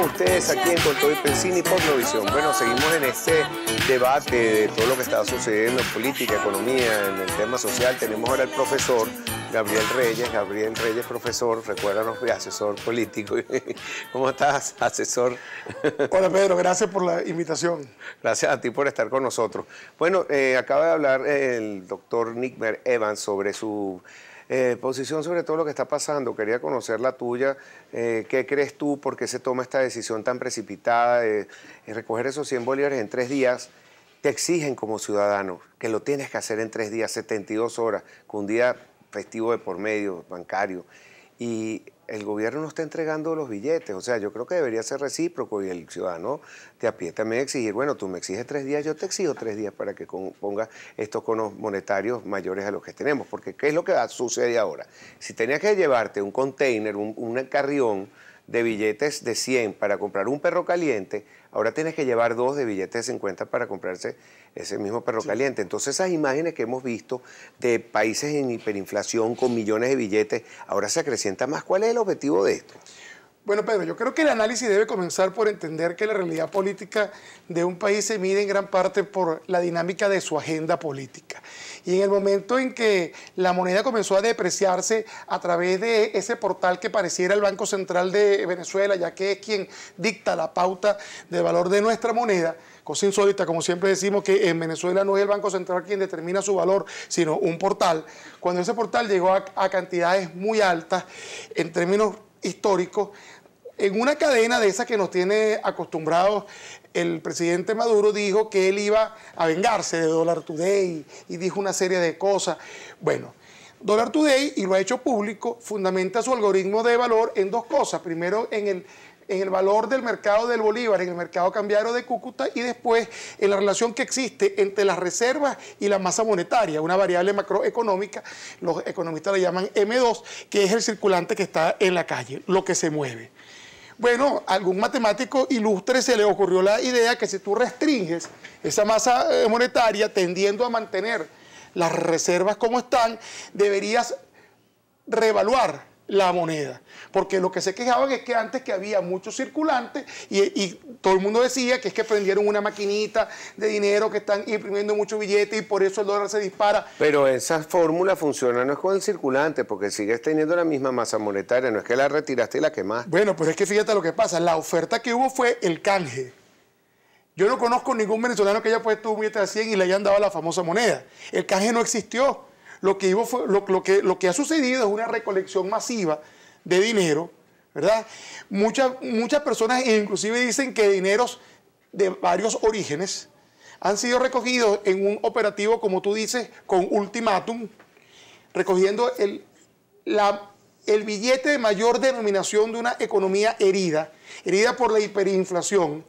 con ustedes aquí en Con Todo y Pensini por Globovisión. Bueno, seguimos en este debate de todo lo que está sucediendo en política, economía, en el tema social. Tenemos ahora al profesor Gabriel Reyes, profesor, recuérdanos, asesor político. ¿Cómo estás, asesor? Hola Pedro, gracias por la invitación. Gracias a ti por estar con nosotros. Bueno, acaba de hablar el doctor Nickmer Evans sobre su posición sobre todo lo que está pasando. Quería conocer la tuya. ¿Qué crees tú? ¿Por qué se toma esta decisión tan precipitada de recoger esos 100 bolívares en 3 días? Te exigen como ciudadano que lo tienes que hacer en 3 días, 72 horas, con un día festivo de por medio, bancario. Y el gobierno no está entregando los billetes. O sea, yo creo que debería ser recíproco y el ciudadano de a pie también exigir, bueno, tú me exiges 3 días, yo te exijo 3 días para que ponga estos conos monetarios mayores a los que tenemos. Porque ¿qué es lo que sucede ahora? Si tenías que llevarte un container, un carrión de billetes de 100 para comprar un perro caliente, ahora tienes que llevar 2 de billetes de 50 para comprarse ese mismo perro caliente. Entonces esas imágenes que hemos visto de países en hiperinflación con millones de billetes, ahora se acrecienta más. ¿Cuál es el objetivo de esto? Bueno, Pedro, yo creo que el análisis debe comenzar por entender que la realidad política de un país se mide en gran parte por la dinámica de su agenda política. Y en el momento en que la moneda comenzó a depreciarse a través de ese portal que pareciera el Banco Central de Venezuela, ya que es quien dicta la pauta de valor de nuestra moneda, cosa insólita, como siempre decimos que en Venezuela no es el Banco Central quien determina su valor, sino un portal. Cuando ese portal llegó a cantidades muy altas, en términos históricos, en una cadena de esas que nos tiene acostumbrados, el presidente Maduro dijo que él iba a vengarse de Dollar Today y dijo una serie de cosas. Bueno, Dollar Today, y lo ha hecho público, fundamenta su algoritmo de valor en 2 cosas. Primero, en el valor del mercado del bolívar, en el mercado cambiario de Cúcuta, y después en la relación que existe entre las reservas y la masa monetaria, una variable macroeconómica, los economistas le llaman M2, que es el circulante que está en la calle, lo que se mueve. Bueno, a algún matemático ilustre se le ocurrió la idea que si tú restringes esa masa monetaria tendiendo a mantener las reservas como están, deberías reevaluar la moneda, porque lo que se quejaban es que antes que había muchos circulantes y todo el mundo decía que es que prendieron una maquinita de dinero que están imprimiendo muchos billetes y por eso el dólar se dispara. Pero esa fórmula funciona no es con el circulante, porque sigues teniendo la misma masa monetaria, no es que la retiraste y la quemaste. Bueno, pero es que fíjate lo que pasa, la oferta que hubo fue el canje. Yo no conozco ningún venezolano que haya puesto un billete de 100 y le hayan dado la famosa moneda. El canje no existió. Lo que ha sucedido es una recolección masiva de dinero, ¿verdad? Muchas personas inclusive dicen que dineros de varios orígenes han sido recogidos en un operativo, como tú dices, con ultimátum, recogiendo el billete de mayor denominación de una economía herida por la hiperinflación,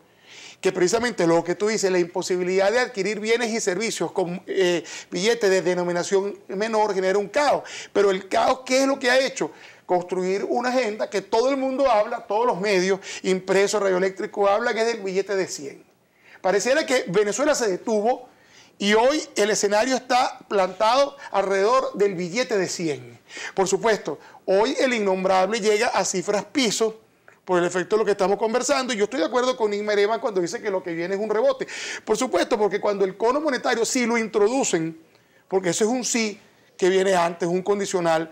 que precisamente lo que tú dices, la imposibilidad de adquirir bienes y servicios con billetes de denominación menor genera un caos. Pero el caos, ¿qué es lo que ha hecho? Construir una agenda que todo el mundo habla, todos los medios, impresos, radioeléctricos, hablan, que es del billete de 100. Pareciera que Venezuela se detuvo y hoy el escenario está plantado alrededor del billete de 100. Por supuesto, hoy el innombrable llega a cifras piso, por el efecto de lo que estamos conversando, y yo estoy de acuerdo con Nickmer Evans cuando dice que lo que viene es un rebote. Por supuesto, porque cuando el cono monetario sí lo introducen, porque eso es un sí que viene antes, un condicional,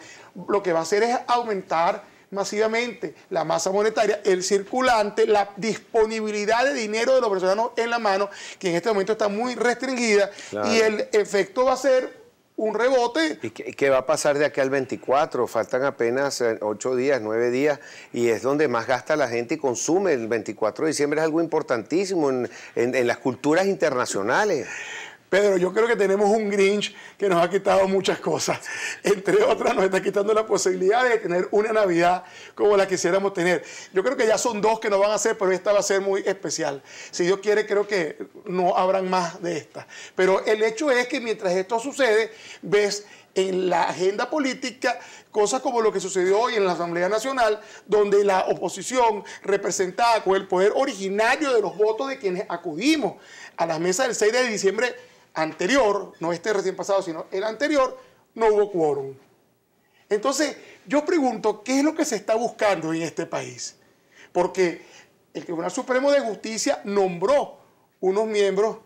lo que va a hacer es aumentar masivamente la masa monetaria, el circulante, la disponibilidad de dinero de los venezolanos en la mano, que en este momento está muy restringida, claro. Y el efecto va a ser un rebote. ¿Y qué va a pasar de aquí al 24? Faltan apenas 8 días, 9 días, y es donde más gasta la gente y consume. El 24 de diciembre es algo importantísimo en las culturas internacionales. Pedro, yo creo que tenemos un Grinch que nos ha quitado muchas cosas. Entre otras, nos está quitando la posibilidad de tener una Navidad como la quisiéramos tener. Yo creo que ya son 2 que nos van a hacer, pero esta va a ser muy especial. Si Dios quiere, creo que no habrán más de estas. Pero el hecho es que mientras esto sucede, ves en la agenda política cosas como lo que sucedió hoy en la Asamblea Nacional, donde la oposición, representada con el poder originario de los votos de quienes acudimos a la mesa del 6 de diciembre anterior, no este recién pasado, sino el anterior, no hubo quórum. Entonces, yo pregunto, ¿qué es lo que se está buscando en este país? Porque el Tribunal Supremo de Justicia nombró unos miembros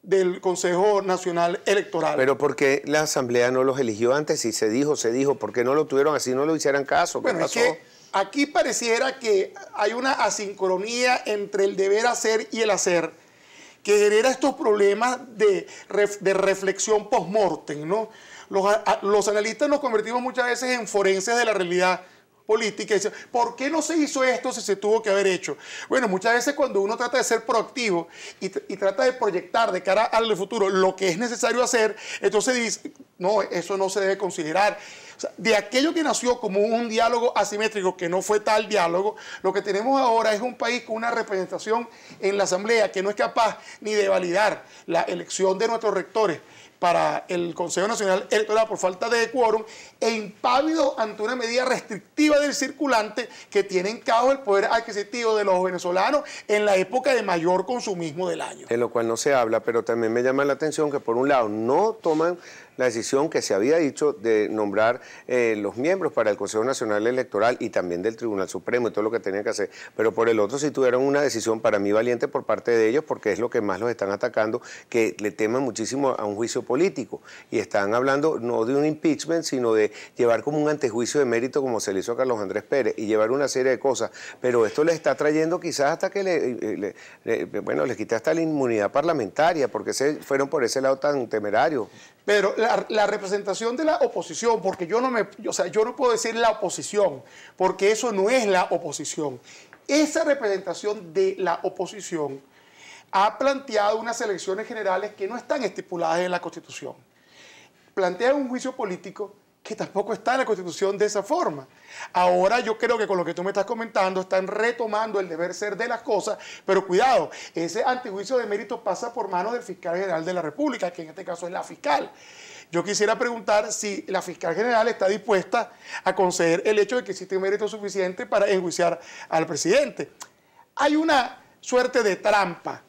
del Consejo Nacional Electoral. Pero ¿por qué la Asamblea no los eligió antes? Si se dijo, ¿por qué no lo tuvieron así, no lo hicieran caso? ¿Qué pasó? Es que aquí pareciera que hay una asincronía entre el deber hacer y el hacer, que genera estos problemas de reflexión post-mortem, ¿no? Los analistas nos convertimos muchas veces en forenses de la realidad política y dicen, ¿por qué no se hizo esto si se tuvo que haber hecho? Bueno, muchas veces cuando uno trata de ser proactivo y trata de proyectar de cara al futuro lo que es necesario hacer, entonces dice, no, eso no se debe considerar. O sea, de aquello que nació como un diálogo asimétrico, que no fue tal diálogo, lo que tenemos ahora es un país con una representación en la Asamblea que no es capaz ni de validar la elección de nuestros rectores para el Consejo Nacional Electoral por falta de quórum e impávido ante una medida restrictiva del circulante que tiene en cabo el poder adquisitivo de los venezolanos en la época de mayor consumismo del año. De lo cual no se habla, pero también me llama la atención que por un lado no toman la decisión que se había dicho de nombrar los miembros para el Consejo Nacional Electoral y también del Tribunal Supremo y todo lo que tenían que hacer, pero por el otro sí tuvieron una decisión para mí valiente por parte de ellos porque es lo que más los están atacando, que le temen muchísimo a un juicio político y están hablando no de un impeachment, sino de llevar como un antejuicio de mérito como se le hizo a Carlos Andrés Pérez y llevar una serie de cosas, pero esto les está trayendo quizás hasta que les quita hasta la inmunidad parlamentaria porque se fueron por ese lado tan temerario. Pero la representación de la oposición, porque yo no puedo decir la oposición, porque eso no es la oposición. Esa representación de la oposición ha planteado unas elecciones generales que no están estipuladas en la Constitución. Plantea un juicio político que tampoco está en la Constitución de esa forma. Ahora yo creo que con lo que tú me estás comentando están retomando el deber ser de las cosas, pero cuidado, ese antejuicio de mérito pasa por manos del fiscal general de la República, que en este caso es la fiscal. Yo quisiera preguntar si la fiscal general está dispuesta a conceder el hecho de que existe un mérito suficiente para enjuiciar al presidente. Hay una suerte de trampa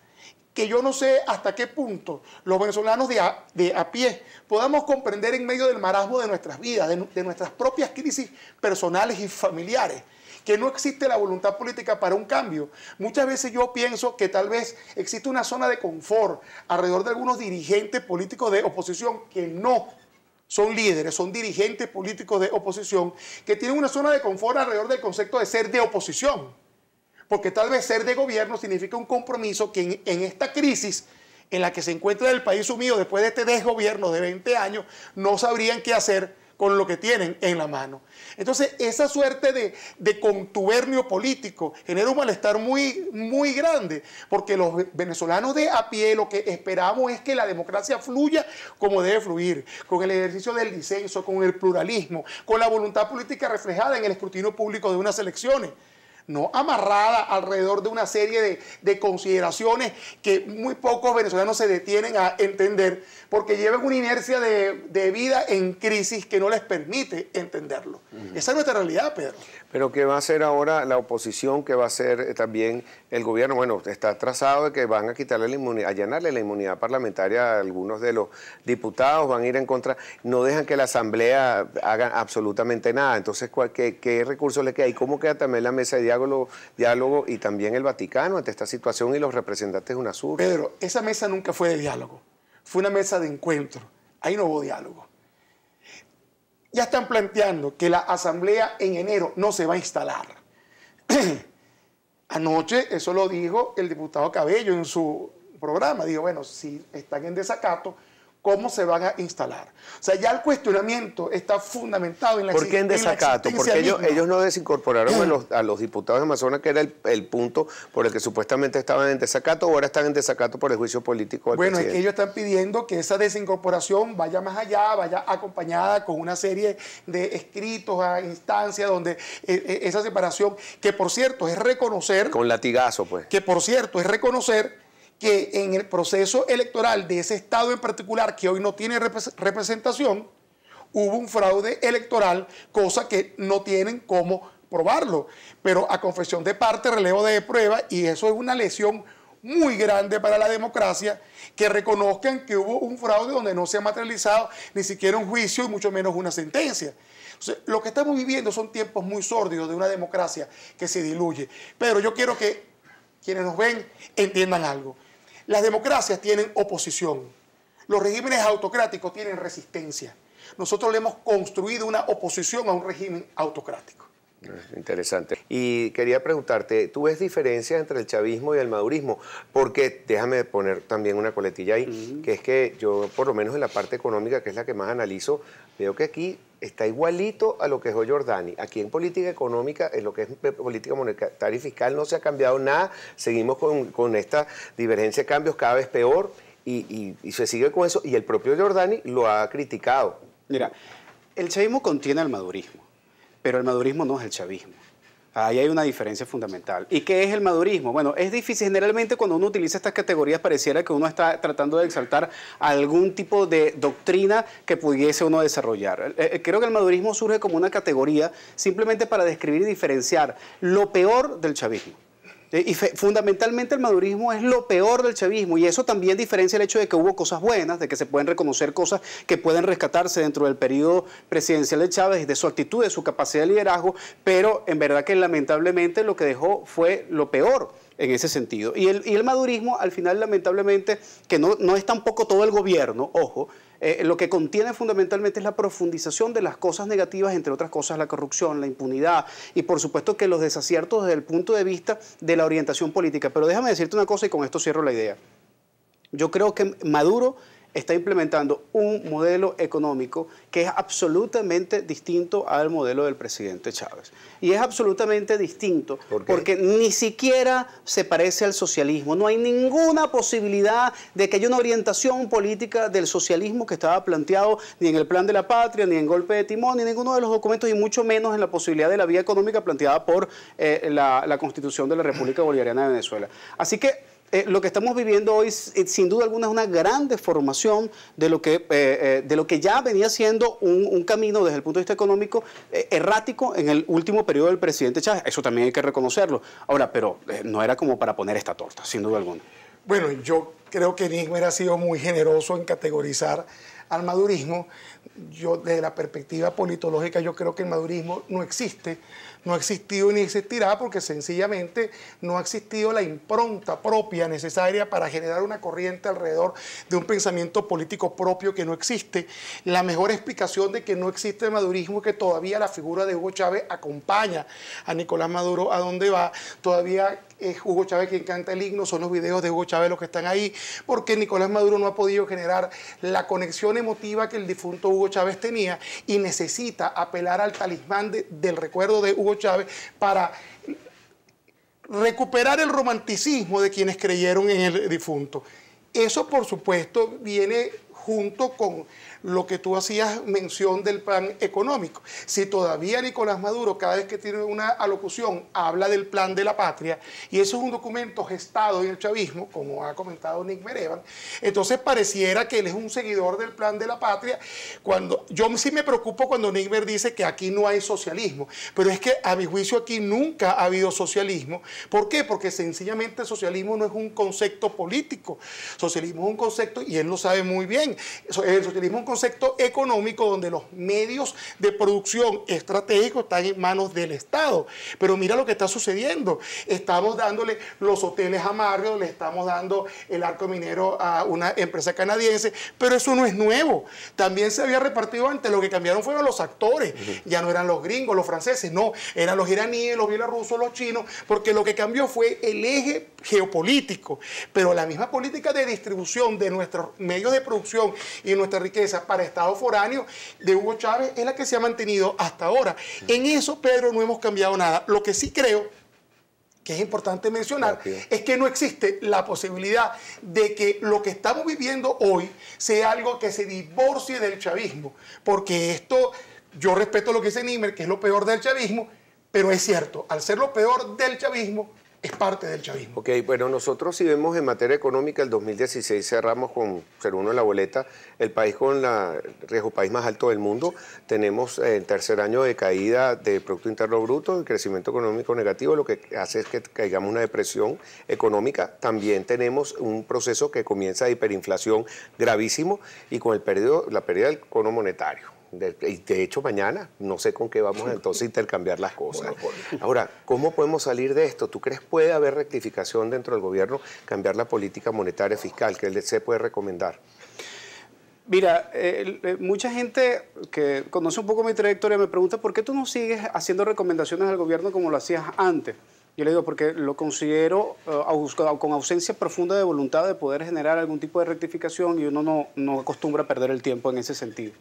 que yo no sé hasta qué punto los venezolanos de a pie podamos comprender en medio del marasmo de nuestras vidas, de nuestras propias crisis personales y familiares, que no existe la voluntad política para un cambio. Muchas veces yo pienso que tal vez existe una zona de confort alrededor de algunos dirigentes políticos de oposición que no son líderes, son dirigentes políticos de oposición, que tienen una zona de confort alrededor del concepto de ser de oposición. Porque tal vez ser de gobierno significa un compromiso que en esta crisis en la que se encuentra el país sumido después de este desgobierno de 20 años, no sabrían qué hacer con lo que tienen en la mano. Entonces, esa suerte de contubernio político genera un malestar muy, muy grande, porque los venezolanos de a pie lo que esperamos es que la democracia fluya como debe fluir, con el ejercicio del disenso, con el pluralismo, con la voluntad política reflejada en el escrutinio público de unas elecciones, no amarrada alrededor de una serie de consideraciones que muy pocos venezolanos se detienen a entender porque llevan una inercia de vida en crisis que no les permite entenderlo. Esa es nuestra realidad, Pedro. Pero ¿qué va a hacer ahora la oposición? ¿Qué va a hacer también el gobierno? Bueno, está trazado de que van a quitarle la inmunidad, allanarle la inmunidad parlamentaria a algunos de los diputados, van a ir en contra, no dejan que la Asamblea haga absolutamente nada. Entonces, ¿qué recursos le queda? ¿Y cómo queda también la mesa de diálogo y también el Vaticano ante esta situación y los representantes de UNASUR? Pedro, esa mesa nunca fue de diálogo, fue una mesa de encuentro. Ahí no hubo diálogo. Ya están planteando que la Asamblea en enero no se va a instalar. Anoche eso lo dijo el diputado Cabello en su programa. Dijo, bueno, si están en desacato, ¿cómo se van a instalar? O sea, ya el cuestionamiento está fundamentado en la existencia. ¿Por qué en desacato? Porque ellos no desincorporaron a los diputados de Amazonas, que era el punto por el que supuestamente estaban en desacato, o ahora están en desacato por el juicio político del presidente. Es que ellos están pidiendo que esa desincorporación vaya más allá, vaya acompañada con una serie de escritos a instancias donde esa separación, que por cierto es reconocer... Con latigazo, pues. Que por cierto es reconocer que en el proceso electoral de ese estado en particular, que hoy no tiene representación, hubo un fraude electoral, cosa que no tienen cómo probarlo. Pero a confesión de parte, relevo de prueba, y eso es una lesión muy grande para la democracia, que reconozcan que hubo un fraude donde no se ha materializado ni siquiera un juicio y mucho menos una sentencia. O sea, lo que estamos viviendo son tiempos muy sórdidos de una democracia que se diluye. Pero yo quiero que quienes nos ven entiendan algo. Las democracias tienen oposición. Los regímenes autocráticos tienen resistencia. Nosotros le hemos construido una oposición a un régimen autocrático. Interesante. Y quería preguntarte, ¿tú ves diferencias entre el chavismo y el madurismo? Porque déjame poner también una coletilla ahí, que es que yo, por lo menos en la parte económica, que es la que más analizo, veo que aquí está igualito a lo que es Giordani. Aquí en política económica, en lo que es política monetaria y fiscal, no se ha cambiado nada. Seguimos con esta divergencia de cambios cada vez peor y se sigue con eso. Y el propio Giordani lo ha criticado. Mira, el chavismo contiene al madurismo, pero el madurismo no es el chavismo. Ahí hay una diferencia fundamental. ¿Y qué es el madurismo? Bueno, es difícil. Generalmente cuando uno utiliza estas categorías pareciera que uno está tratando de exaltar algún tipo de doctrina que pudiese uno desarrollar. Creo que el madurismo surge como una categoría simplemente para describir y diferenciar lo peor del chavismo. Y fundamentalmente el madurismo es lo peor del chavismo, y eso también diferencia el hecho de que hubo cosas buenas, de que se pueden reconocer cosas que pueden rescatarse dentro del periodo presidencial de Chávez y de su actitud, de su capacidad de liderazgo, pero en verdad que lamentablemente lo que dejó fue lo peor en ese sentido. Y el madurismo, al final, lamentablemente, que no es tampoco todo el gobierno, ojo, lo que contiene fundamentalmente es la profundización de las cosas negativas, entre otras cosas la corrupción, la impunidad y por supuesto que los desaciertos desde el punto de vista de la orientación política. Pero déjame decirte una cosa y con esto cierro la idea. Yo creo que Maduro está implementando un modelo económico que es absolutamente distinto al modelo del presidente Chávez. Y es absolutamente distinto porque ni siquiera se parece al socialismo. No hay ninguna posibilidad de que haya una orientación política del socialismo que estaba planteado ni en el Plan de la Patria, ni en Golpe de Timón, ni en ninguno de los documentos, y mucho menos en la posibilidad de la vía económica planteada por la Constitución de la República Bolivariana de Venezuela. Así que lo que estamos viviendo hoy, sin duda alguna, es una gran deformación de lo que ya venía siendo un camino desde el punto de vista económico errático en el último periodo del presidente Chávez. Eso también hay que reconocerlo. Ahora, pero no era como para poner esta torta, sin duda alguna. Bueno, yo creo que Nigmer ha sido muy generoso en categorizar al madurismo. Yo, desde la perspectiva politológica, yo creo que el madurismo no existe, no ha existido ni existirá porque sencillamente no ha existido la impronta propia necesaria para generar una corriente alrededor de un pensamiento político propio que no existe. La mejor explicación de que no existe el madurismo es que todavía la figura de Hugo Chávez acompaña a Nicolás Maduro a donde va. Todavía es Hugo Chávez quien canta el himno, son los videos de Hugo Chávez los que están ahí, porque Nicolás Maduro no ha podido generar la conexión emotiva que el difunto Hugo Chávez tenía y necesita apelar al talismán del recuerdo de Hugo Chávez para recuperar el romanticismo de quienes creyeron en el difunto. Eso, por supuesto, viene junto con lo que tú hacías mención del plan económico. Si todavía Nicolás Maduro, cada vez que tiene una alocución, habla del plan de la patria, y eso es un documento gestado en el chavismo, como ha comentado Nigmer Evans, entonces pareciera que él es un seguidor del plan de la patria. Yo sí me preocupo cuando Nigmer dice que aquí no hay socialismo, pero es que a mi juicio aquí nunca ha habido socialismo. ¿Por qué? Porque sencillamente el socialismo no es un concepto político, socialismo es un concepto, y él lo sabe muy bien, el socialismo es un concepto económico donde los medios de producción estratégicos están en manos del Estado. Pero mira lo que está sucediendo. Estamos dándole los hoteles a Marriott, le estamos dando el arco minero a una empresa canadiense, pero eso no es nuevo. También se había repartido antes, lo que cambiaron fueron los actores. Ya no eran los gringos, los franceses, no, eran los iraníes, los bielorrusos, los chinos, porque lo que cambió fue el eje geopolítico. Pero la misma política de distribución de nuestros medios de producción y nuestra riqueza para estados foráneos de Hugo Chávez es la que se ha mantenido hasta ahora. En eso, Pedro, no hemos cambiado nada. Lo que sí creo que es importante mencionar es que no existe la posibilidad de que lo que estamos viviendo hoy sea algo que se divorcie del chavismo, porque esto, yo respeto lo que dice Nigmer, que es lo peor del chavismo, pero es cierto, al ser lo peor del chavismo, es parte del chavismo. Ok, bueno, nosotros si vemos en materia económica, el 2016 cerramos con 0,1 en la boleta, el país con el riesgo país más alto del mundo, tenemos el tercer año de caída de Producto Interno Bruto, el crecimiento económico negativo, lo que hace es que caigamos una depresión económica, también tenemos un proceso que comienza de hiperinflación gravísimo y con la pérdida del cono monetario. Y de hecho mañana no sé con qué vamos a entonces intercambiar las cosas. Ahora, ¿cómo podemos salir de esto? ¿Tú crees puede haber rectificación dentro del gobierno, cambiar la política monetaria fiscal? ¿Qué se puede recomendar? Mira, mucha gente que conoce un poco mi trayectoria me pregunta ¿por qué tú no sigues haciendo recomendaciones al gobierno como lo hacías antes? Yo le digo porque lo considero con ausencia profunda de voluntad de poder generar algún tipo de rectificación y uno no acostumbra a perder el tiempo en ese sentido.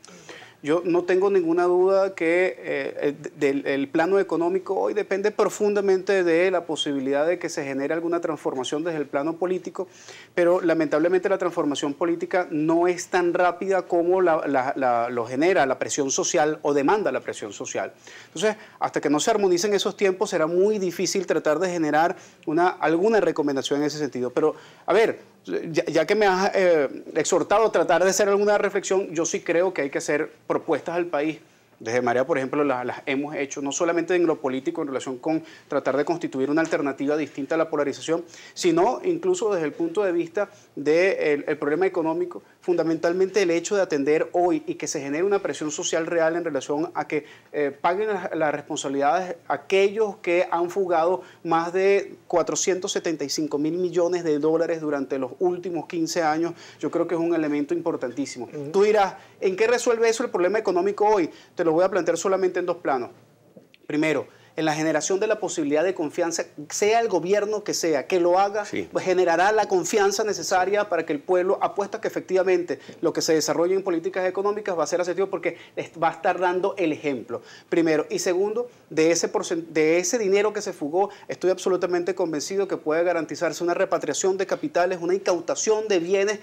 Yo no tengo ninguna duda que el plano económico hoy depende profundamente de la posibilidad de que se genere alguna transformación desde el plano político, pero lamentablemente la transformación política no es tan rápida como lo genera la presión social o demanda la presión social. Entonces, hasta que no se armonicen esos tiempos, será muy difícil tratar de generar alguna recomendación en ese sentido. Pero, a ver, ya que me has exhortado a tratar de hacer alguna reflexión, yo sí creo que hay que hacer propuestas al país. Desde Marea, por ejemplo, las hemos hecho, no solamente en lo político en relación con tratar de constituir una alternativa distinta a la polarización, sino incluso desde el punto de vista del problema económico, fundamentalmente el hecho de atender hoy y que se genere una presión social real en relación a que paguen las responsabilidades aquellos que han fugado más de 475.000 millones de dólares durante los últimos 15 años. Yo creo que es un elemento importantísimo. Tú dirás, ¿en qué resuelve eso el problema económico hoy? Te lo voy a plantear solamente en dos planos. Primero, en la generación de la posibilidad de confianza, sea el gobierno que sea, que lo haga, sí, pues generará la confianza necesaria para que el pueblo apuesta que efectivamente lo que se desarrolle en políticas económicas va a ser asertivo porque va a estar dando el ejemplo, primero. Y segundo, de ese dinero que se fugó, estoy absolutamente convencido que puede garantizarse una repatriación de capitales, una incautación de bienes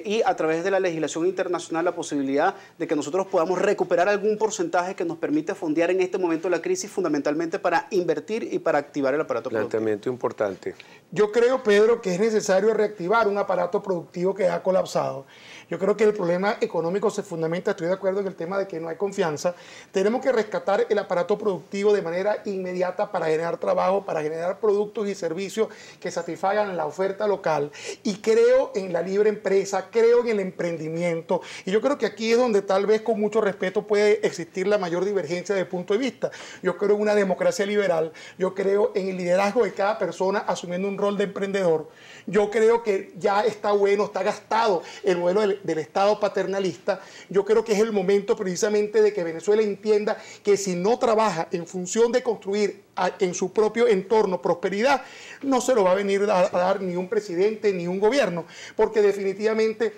y a través de la legislación internacional la posibilidad de que nosotros podamos recuperar algún porcentaje que nos permita fondear en este momento la crisis fundamentalmente para invertir y para activar el aparato productivo. Planteamiento importante. Yo creo, Pedro, que es necesario reactivar un aparato productivo que ha colapsado. Yo creo que el problema económico se fundamenta, estoy de acuerdo en el tema de que no hay confianza. Tenemos que rescatar el aparato productivo de manera inmediata para generar trabajo, para generar productos y servicios que satisfagan la oferta local. Y creo en la libre empresa, creo en el emprendimiento. Y yo creo que aquí es donde tal vez con mucho respeto puede existir la mayor divergencia de punto de vista. Yo creo en una democracia liberal, yo creo en el liderazgo de cada persona asumiendo un rol de emprendedor. Yo creo que ya está bueno, está gastado el modelo del Estado paternalista. Yo creo que es el momento precisamente de que Venezuela entienda que si no trabaja en función de construir en su propio entorno prosperidad, no se lo va a venir a dar ni un presidente ni un gobierno, porque definitivamente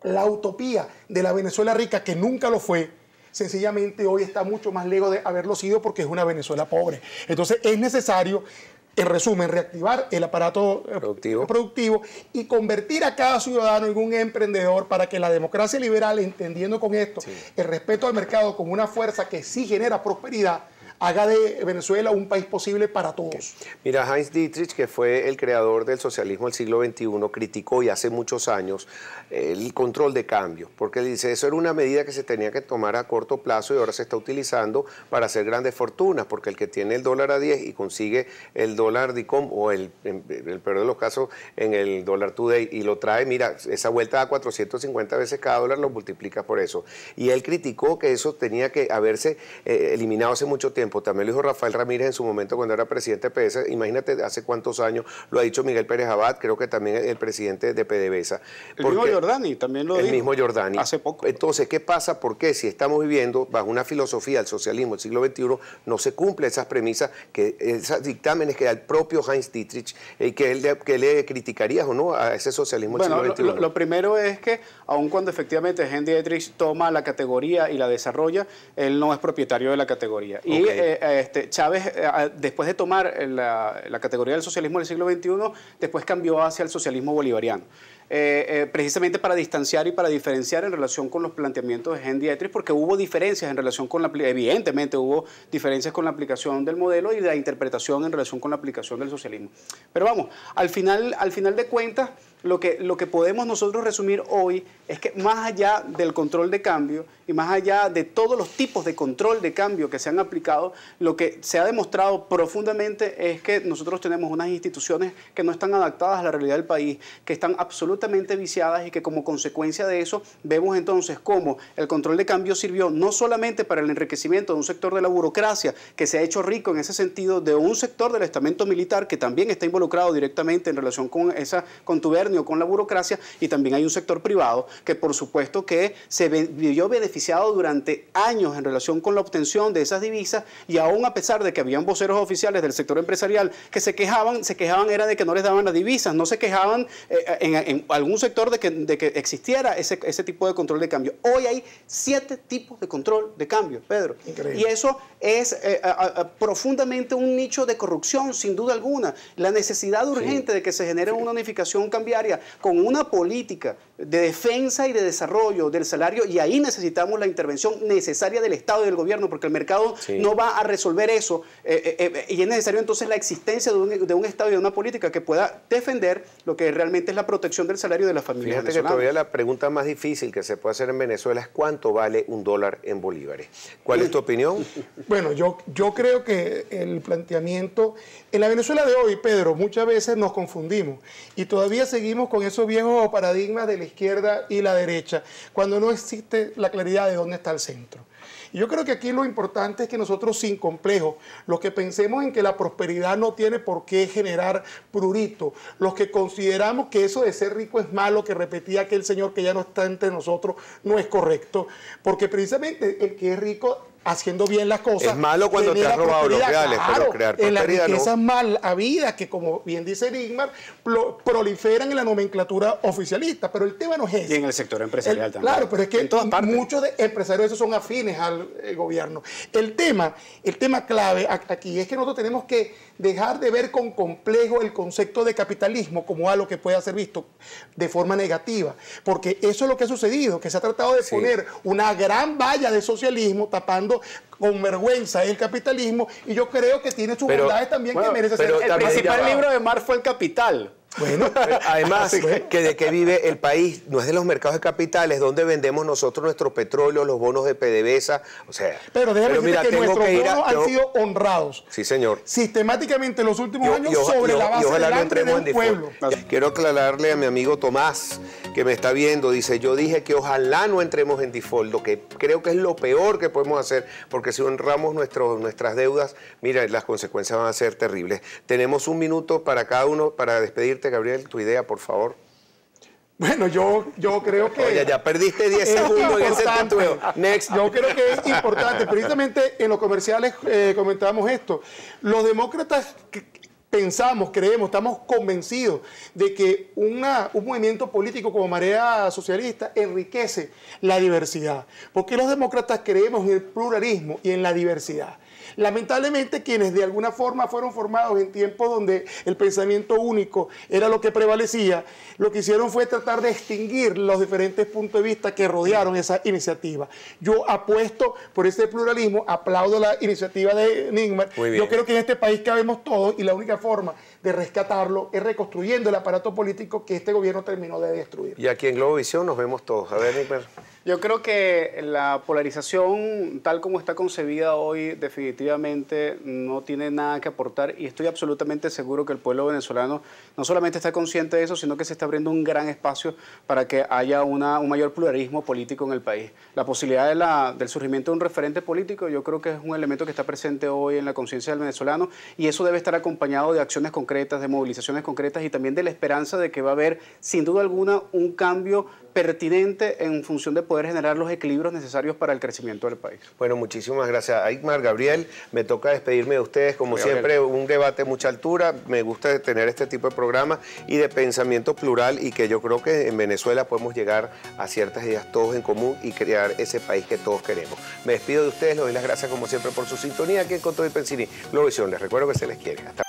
la utopía de la Venezuela rica, que nunca lo fue, sencillamente hoy está mucho más lejos de haberlo sido porque es una Venezuela pobre. Entonces es necesario, en resumen, reactivar el aparato productivo y convertir a cada ciudadano en un emprendedor para que la democracia liberal, entendiendo con esto el respeto al mercado como una fuerza que sí genera prosperidad, haga de Venezuela un país posible para todos. Mira, Heinz Dietrich, que fue el creador del socialismo del siglo XXI, criticó y hace muchos años el control de cambio, porque dice, eso era una medida que se tenía que tomar a corto plazo y ahora se está utilizando para hacer grandes fortunas, porque el que tiene el dólar a 10 y consigue el dólar DICOM o en el peor de los casos en el dólar today y lo trae, mira, esa vuelta da 450 veces cada dólar, lo multiplica por eso. Y él criticó que eso tenía que haberse eliminado hace mucho tiempo. También lo dijo Rafael Ramírez en su momento cuando era presidente de PDVSA. Imagínate hace cuántos años, lo ha dicho Miguel Pérez Abad, creo que también el presidente de PDVSA. El mismo Giordani también lo dijo. El mismo Giordani. Hace poco. Entonces, ¿qué pasa? ¿Por qué si estamos viviendo bajo una filosofía del socialismo del siglo XXI, no se cumplen esas premisas, esos dictámenes que da el propio Heinz Dietrich, que le criticarías o no a ese socialismo del siglo XXI? Lo primero es que, aun cuando efectivamente Heinz Dietrich toma la categoría y la desarrolla, él no es propietario de la categoría. Y Chávez, después de tomar la categoría del socialismo del siglo XXI, después cambió hacia el socialismo bolivariano. Precisamente para distanciar y para diferenciar en relación con los planteamientos de Heinz Dietrich, porque hubo diferencias en relación con evidentemente hubo diferencias con la aplicación del modelo y la interpretación en relación con la aplicación del socialismo. Pero vamos, al final de cuentas, lo que podemos nosotros resumir hoy es que más allá del control de cambio y más allá de todos los tipos de control de cambio que se han aplicado, lo que se ha demostrado profundamente es que nosotros tenemos unas instituciones que no están adaptadas a la realidad del país, que están absolutamente viciadas y que como consecuencia de eso vemos entonces cómo el control de cambio sirvió no solamente para el enriquecimiento de un sector de la burocracia que se ha hecho rico en ese sentido, de un sector del estamento militar que también está involucrado directamente en relación con esa contubernio con la burocracia, y también hay un sector privado que por supuesto que se vio beneficiado durante años en relación con la obtención de esas divisas, y aún a pesar de que habían voceros oficiales del sector empresarial que se quejaban era de que no les daban las divisas, no se quejaban en algún sector de que existiera ese tipo de control de cambio. Hoy hay 7 tipos de control de cambio, Pedro. Increíble. Y eso es profundamente un nicho de corrupción, sin duda alguna. La necesidad urgente de que se genere una unificación cambiaria con una política de defensa y de desarrollo del salario, y ahí necesitamos la intervención necesaria del Estado y del gobierno, porque el mercado no va a resolver eso, y es necesario entonces la existencia de un Estado y de una política que pueda defender lo que realmente es la protección del salario de las familias venezolanas. Fíjate que todavía la pregunta más difícil que se puede hacer en Venezuela es ¿cuánto vale $1 en bolívares? ¿Cuál es tu opinión? Bueno, yo creo que el planteamiento en la Venezuela de hoy, Pedro, muchas veces nos confundimos y todavía seguimos con esos viejos paradigmas de la izquierda y la derecha, cuando no existe la claridad de dónde está el centro. Y yo creo que aquí lo importante es que nosotros, sin complejo, los que pensemos en que la prosperidad no tiene por qué generar prurito, los que consideramos que eso de ser rico es malo, que repetía aquel señor que ya no está entre nosotros, no es correcto, porque precisamente el que es rico haciendo bien las cosas. Es malo cuando te has robado los reales, claro, pero crear prosperidad en las riquezas no. mal habidas que, como bien dice Nigmar, proliferan en la nomenclatura oficialista, pero el tema no es ese. Y en el sector empresarial también. Claro, pero es que muchos de empresarios esos son afines al gobierno. El tema clave aquí es que nosotros tenemos que dejar de ver con complejo el concepto de capitalismo como algo que pueda ser visto de forma negativa, porque eso es lo que ha sucedido, que se ha tratado de poner una gran valla de socialismo tapando con vergüenza el capitalismo, y yo creo que tiene sus bondades también, que merece ser. El principal libro de Marx fue El Capital. Bueno, además que de qué vive el país no es de los mercados de capitales donde vendemos nosotros nuestro petróleo, los bonos de PDVSA, o sea. Pero déjame decirte que nuestros bonos han sido honrados. Sí, señor. Sistemáticamente en los últimos años sobre la base del hambre de un pueblo. Quiero aclararle a mi amigo Tomás, que me está viendo, dice, yo dije que ojalá no entremos en default, lo que creo que es lo peor que podemos hacer, porque si honramos nuestras deudas, mira, las consecuencias van a ser terribles. Tenemos un minuto para cada uno para despedirte. Gabriel, tu idea, por favor. Bueno, yo creo que... Oye, ya perdiste 10 segundos en ese titueo. Next. Yo creo que es importante. Precisamente en los comerciales comentábamos esto. Los demócratas creemos, estamos convencidos de que un movimiento político como Marea Socialista enriquece la diversidad. Porque los demócratas creemos en el pluralismo y en la diversidad. Lamentablemente, quienes de alguna forma fueron formados en tiempos donde el pensamiento único era lo que prevalecía, lo que hicieron fue tratar de extinguir los diferentes puntos de vista que rodearon esa iniciativa. Yo apuesto por ese pluralismo, aplaudo la iniciativa de Nigmar. Yo creo que en este país cabemos todos y la única forma de rescatarlo es reconstruyendo el aparato político que este gobierno terminó de destruir. Y aquí en Globovisión nos vemos todos. A ver, Nigmar. Yo creo que la polarización, tal como está concebida hoy, definitivamente no tiene nada que aportar, y estoy absolutamente seguro que el pueblo venezolano no solamente está consciente de eso, sino que se está abriendo un gran espacio para que haya un mayor pluralismo político en el país. La posibilidad del surgimiento de un referente político, yo creo que es un elemento que está presente hoy en la conciencia del venezolano, y eso debe estar acompañado de acciones concretas, de movilizaciones concretas, y también de la esperanza de que va a haber, sin duda alguna, un cambio pertinente en función de poder generar los equilibrios necesarios para el crecimiento del país. Bueno, muchísimas gracias, Aymar. Gabriel, me toca despedirme de ustedes. Como siempre, un debate de mucha altura. Me gusta tener este tipo de programas y de pensamiento plural, y que yo creo que en Venezuela podemos llegar a ciertas ideas todos en común y crear ese país que todos queremos. Me despido de ustedes, les doy las gracias como siempre por su sintonía aquí en Con Todo y Pensini Globovisión. Les recuerdo que se les quiere. Hasta